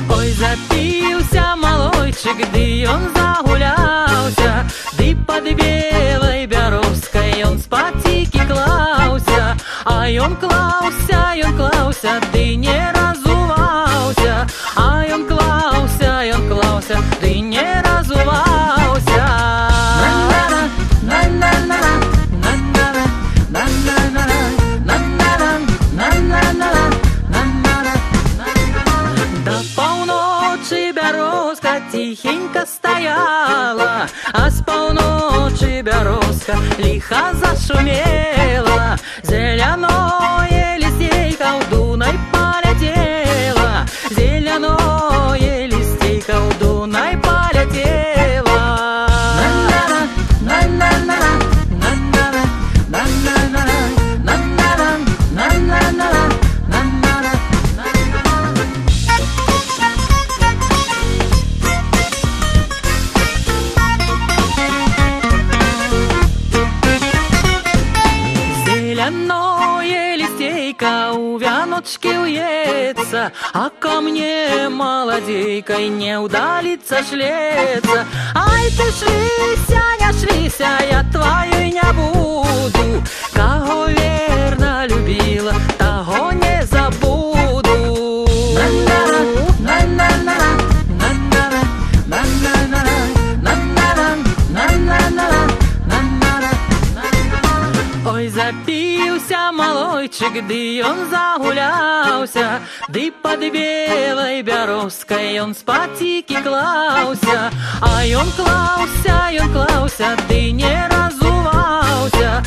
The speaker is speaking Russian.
Ой, запился малойчик, ды он загулялся, ды под белой бяровской он спатики клауся, а он клауся, ды не разувался, а он клауся, ды не разувался. До полночи березка тихенько стояла, а с полночи березка лихо зашумела. Зеленое листейка в Дунай полетела, зеленое листейка в Дунай полетела. Зеленое листейка у вяночки уется, а ко мне молодейкой не удалится шлется. Ай ты шлися, не шлися, я твою не буду, кого верно любила, того не забуду. Ой, запился малойчик, ды он загулялся, ды под белой бяровской он спатики клауся, а он клауся, ды не разувался,